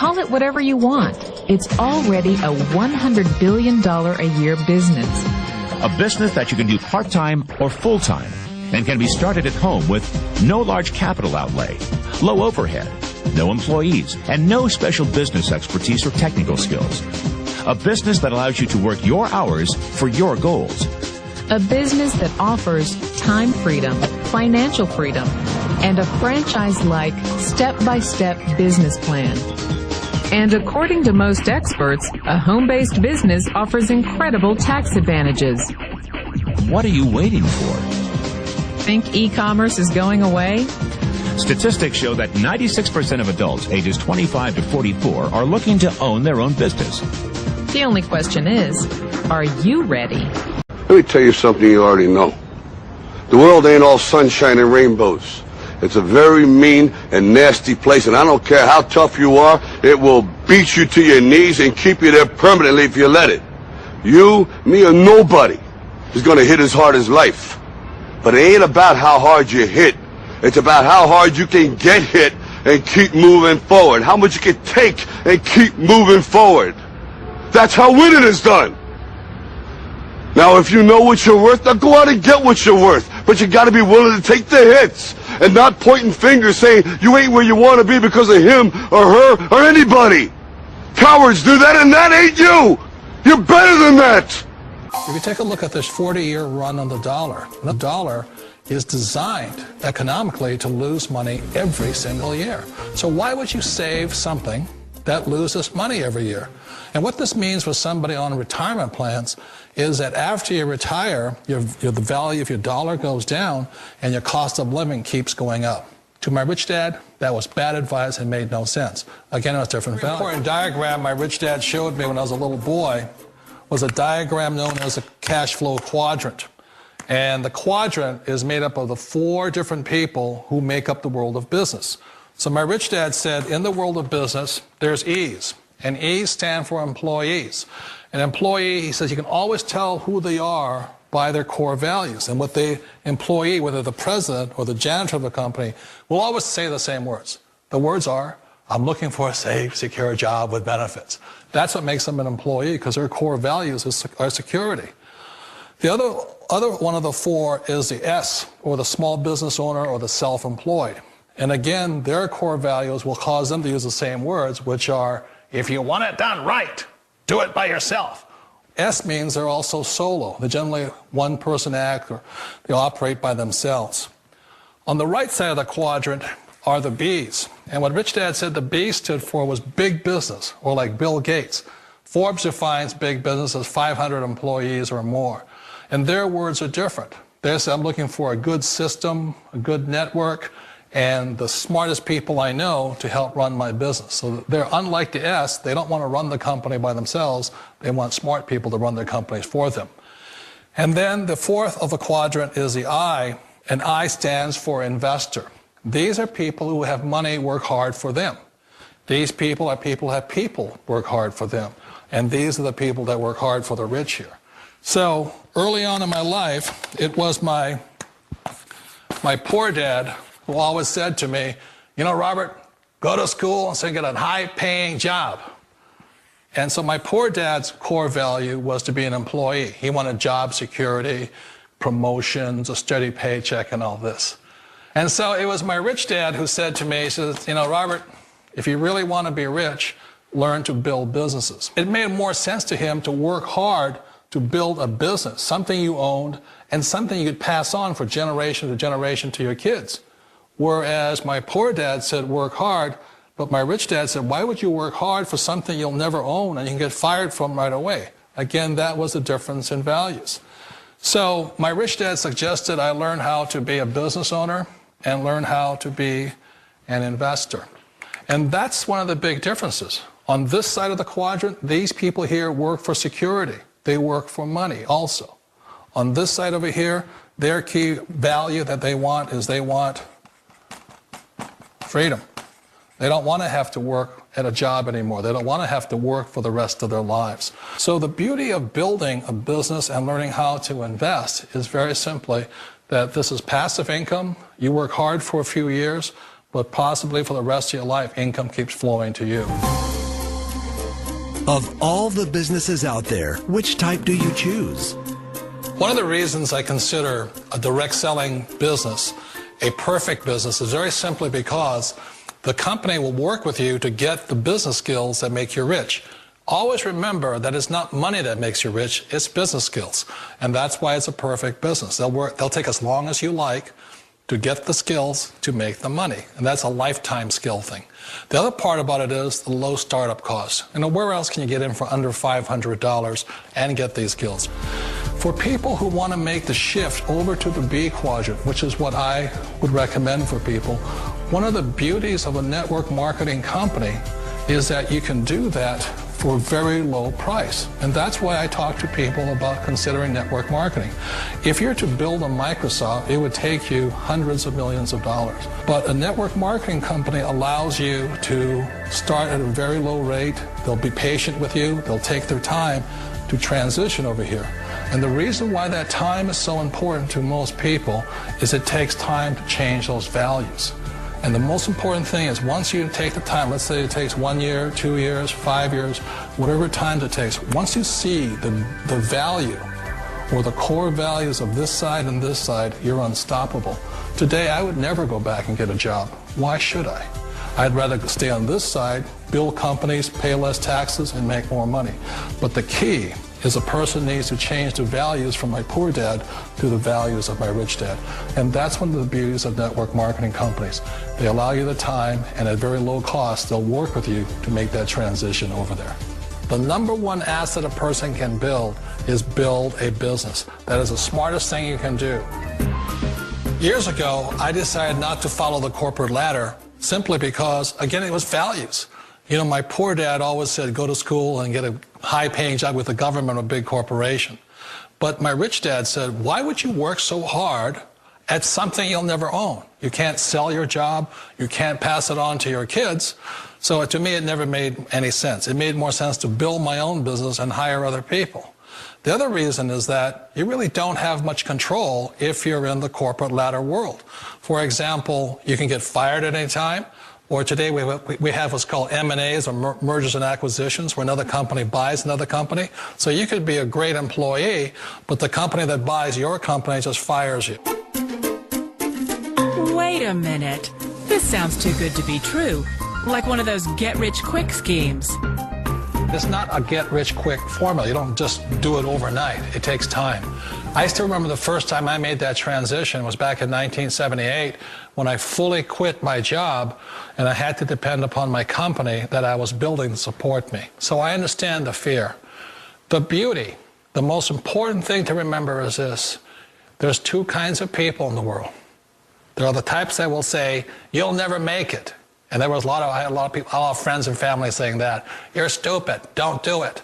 Call it whatever you want. It's already a $100 billion a year business. A business that you can do part-time or full-time and can be started at home with no large capital outlay, low overhead, no employees, and no special business expertise or technical skills. A business that allows you to work your hours for your goals. A business that offers time freedom, financial freedom, and a franchise-like, step-by-step business plan. And according to most experts, a home-based business offers incredible tax advantages. What are you waiting for? Think e-commerce is going away? Statistics show that 96% of adults ages 25 to 44 are looking to own their own business. The only question is, are you ready? Let me tell you something you already know. The world ain't all sunshine and rainbows. It's a very mean and nasty place, and I don't care how tough you are, it will beat you to your knees and keep you there permanently if you let it. You, me, or nobody is going to hit as hard as life. But it ain't about how hard you hit. It's about how hard you can get hit and keep moving forward. How much you can take and keep moving forward. That's how winning is done. Now, if you know what you're worth, now go out and get what you're worth. But you got to be willing to take the hits and not pointing fingers saying you ain't where you want to be because of him or her or anybody. Cowards do that, and that ain't you. You're better than that. If you take a look at this 40-year run on the dollar is designed economically to lose money every single year. So why would you save something that loses money every year? And what this means for somebody on retirement plans is that after you retire, the value of your dollar goes down and your cost of living keeps going up. To my rich dad, that was bad advice and made no sense. Again, it was different value. An important diagram my rich dad showed me when I was a little boy was a diagram known as a cash flow quadrant. And the quadrant is made up of the 4 different people who make up the world of business. So my rich dad said, in the world of business, there's E's. And E's stand for employees. An employee, he says, you can always tell who they are by their core values. And what the employee, whether the president or the janitor of the company, will always say the same words. The words are, I'm looking for a safe, secure job with benefits. That's what makes them an employee, because their core values are security. The other one of the 4 is the S, or the small business owner or the self-employed. And again, their core values will cause them to use the same words, which are, if you want it done right, do it by yourself. S means they're also solo. They're generally one-person act, or they operate by themselves. On the right side of the quadrant are the B's. And what Rich Dad said the B stood for was big business, or like Bill Gates. Forbes defines big business as 500 employees or more. And their words are different. They say, I'm looking for a good system, a good network, and the smartest people I know to help run my business. So they're unlike the S. They don't want to run the company by themselves. They want smart people to run their companies for them. And then the 4th of the quadrant is the I, and I stands for investor. These are people who have money work hard for them. These people are people who have people work hard for them. And these are the people that work hard for the rich here. So early on in my life, it was my poor dad who always said to me, you know, Robert, go to school and so get a high-paying job. And so my poor dad's core value was to be an employee. He wanted job security, promotions, a steady paycheck, and all this. And so it was my rich dad who said to me, he says, you know, Robert, if you really want to be rich, learn to build businesses. It made more sense to him to work hard to build a business, something you owned and something you could pass on for generation to generation to your kids. Whereas my poor dad said work hard, but my rich dad said, why would you work hard for something you'll never own and you can get fired from right away? Again, that was the difference in values. So my rich dad suggested I learn how to be a business owner and learn how to be an investor. And that's one of the big differences. On this side of the quadrant, these people here work for security. They work for money also. On this side over here, their key value that they want is they want freedom. They don't want to have to work at a job anymore. They don't want to have to work for the rest of their lives. So the beauty of building a business and learning how to invest is very simply that this is passive income. You work hard for a few years, but possibly for the rest of your life, income keeps flowing to you. Of all the businesses out there, which type do you choose? One of the reasons I consider a direct selling business a perfect business is very simply because the company will work with you to get the business skills that make you rich. Always remember that it's not money that makes you rich, it's business skills. And that's why it's a perfect business. They'll take as long as you like to get the skills to make the money. And that's a lifetime skill thing. The other part about it is the low startup cost. Where else can you get in for under $500 and get these skills? For people who want to make the shift over to the B quadrant, which is what I would recommend for people, one of the beauties of a network marketing company is that you can do that for a very low price. And that's why I talk to people about considering network marketing. If you're to build a Microsoft, it would take you hundreds of millions of dollars. But a network marketing company allows you to start at a very low rate. They'll be patient with you. They'll take their time to transition over here. And the reason why that time is so important to most people is it takes time to change those values. And the most important thing is once you take the time, let's say it takes 1 year, 2 years, 5 years, whatever time it takes, once you see the value or the core values of this side and this side, you're unstoppable. Today, I would never go back and get a job. Why should I? I'd rather stay on this side, build companies, pay less taxes, and make more money. But the key is a person needs to change the values from my poor dad to the values of my rich dad. And that's one of the beauties of network marketing companies. They allow you the time, and at very low cost, they'll work with you to make that transition over there. The number one asset a person can build is build a business. That is the smartest thing you can do. Years ago, I decided not to follow the corporate ladder simply because, again, it was values. My poor dad always said, go to school and get a high-paying job with the government or a big corporation. But my rich dad said, why would you work so hard at something you'll never own? You can't sell your job. You can't pass it on to your kids. So to me, it never made any sense. It made more sense to build my own business and hire other people. The other reason is that you really don't have much control if you're in the corporate ladder world. For example, you can get fired at any time. Or today we have what's called M&As, or mergers and acquisitions, where another company buys another company. So you could be a great employee, but the company that buys your company just fires you. Wait a minute. This sounds too good to be true. Like one of those get-rich-quick schemes. It's not a get-rich-quick formula. You don't just do it overnight. It takes time. I still remember the first time I made that transition was back in 1978 when I fully quit my job and I had to depend upon my company that I was building to support me. So I understand the fear. The beauty, the most important thing to remember is this. There's two kinds of people in the world. There are the types that will say, you'll never make it. And I had a lot of people, a lot of friends and family saying that. You're stupid, don't do it.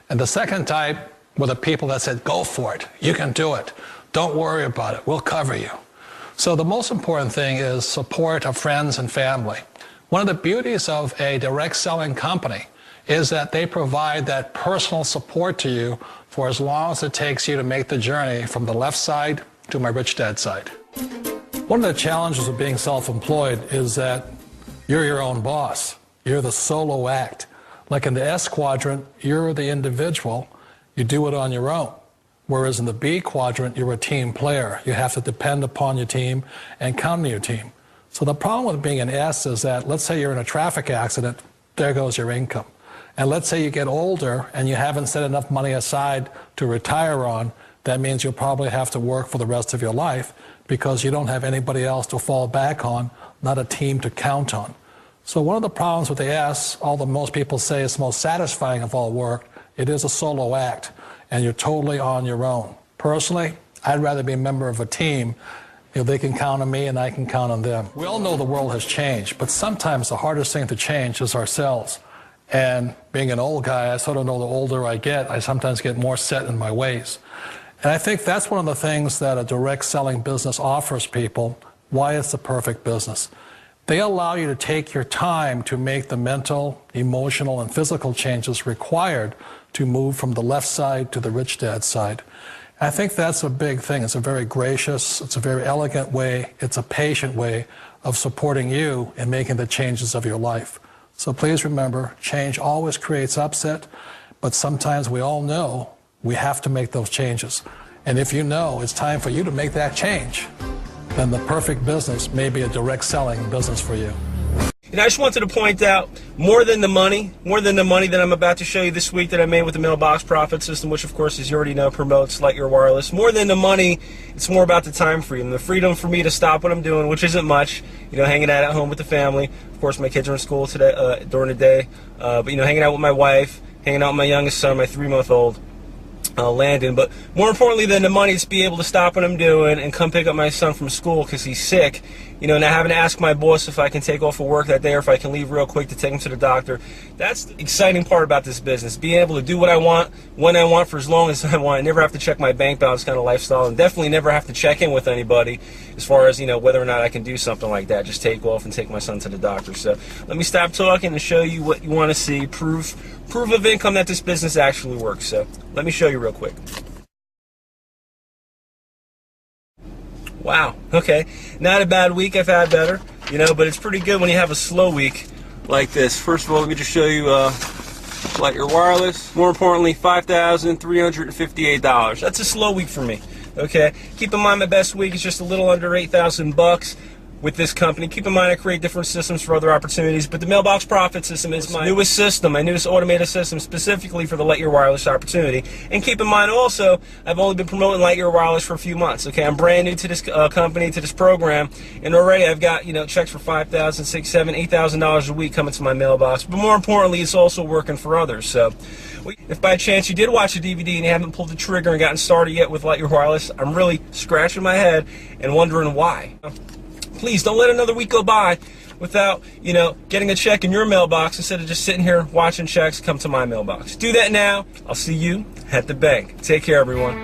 And the second type were the people that said, go for it, you can do it. Don't worry about it, we'll cover you. So the most important thing is support of friends and family. One of the beauties of a direct selling company is that they provide that personal support to you for as long as it takes you to make the journey from the left side to my rich dad side. One of the challenges of being self-employed is that you're your own boss. You're the solo act. Like in the S quadrant, you're the individual. You do it on your own. Whereas in the B quadrant, you're a team player. You have to depend upon your team and count on your team. So the problem with being an S is that, let's say you're in a traffic accident, there goes your income. And let's say you get older and you haven't set enough money aside to retire on, that means you'll probably have to work for the rest of your life because you don't have anybody else to fall back on, not a team to count on. So one of the problems with the S, although most people say it's the most satisfying of all work, it is a solo act, and you're totally on your own. Personally, I'd rather be a member of a team if they can count on me and I can count on them. We all know the world has changed, but sometimes the hardest thing to change is ourselves. And being an old guy, I sort of know the older I get, I sometimes get more set in my ways. And I think that's one of the things that a direct selling business offers people, why it's the perfect business. They allow you to take your time to make the mental, emotional, and physical changes required to move from the left side to the rich dad side. I think that's a big thing. It's a very gracious, it's a very elegant way, it's a patient way of supporting you in making the changes of your life. So please remember, change always creates upset, but sometimes we all know we have to make those changes. And if you know it's time for you to make that change, then the perfect business may be a direct selling business for you. And I just wanted to point out, more than the money that I'm about to show you this week that I made with the mailbox profit system, which of course, as you already know, promotes Lightyear Wireless. More than the money, it's more about the time freedom. The freedom for me to stop what I'm doing, which isn't much, hanging out at home with the family. Of course, my kids are in school today, during the day, but hanging out with my wife, hanging out with my youngest son, my 3-month-old. Landon. But more importantly than the money, it's be able to stop what I'm doing and come pick up my son from school because he's sick, not having to ask my boss if I can take off of work that day or if I can leave real quick to take him to the doctor. That's the exciting part about this business, being able to do what I want, when I want, for as long as I want, and never have to check my bank balance kind of lifestyle, and definitely never have to check in with anybody as far as, whether or not I can do something like that, just take off and take my son to the doctor. So let me stop talking and show you what you want to see, proof of income that this business actually works. So let me show you real quick. Wow, okay, not a bad week. I've had better, but it's pretty good when you have a slow week like this. First of all, let me just show you Lightyear Wireless. More importantly, $5,358. That's a slow week for me, okay? Keep in mind my best week is just a little under $8,000 with this company. Keep in mind I create different systems for other opportunities, but the mailbox profit system is my newest system, my newest automated system specifically for the Lightyear Wireless opportunity. And keep in mind also, I've only been promoting Lightyear Wireless for a few months, okay? I'm brand new to this company, to this program, and already I've got, checks for $5,000, $6,000, $7,000, $8,000 a week coming to my mailbox. But more importantly, it's also working for others. So if by chance you did watch the DVD and you haven't pulled the trigger and gotten started yet with Lightyear Wireless, I'm really scratching my head and wondering why. Please don't let another week go by without, getting a check in your mailbox instead of just sitting here watching checks come to my mailbox. Do that now. I'll see you at the bank. Take care, everyone.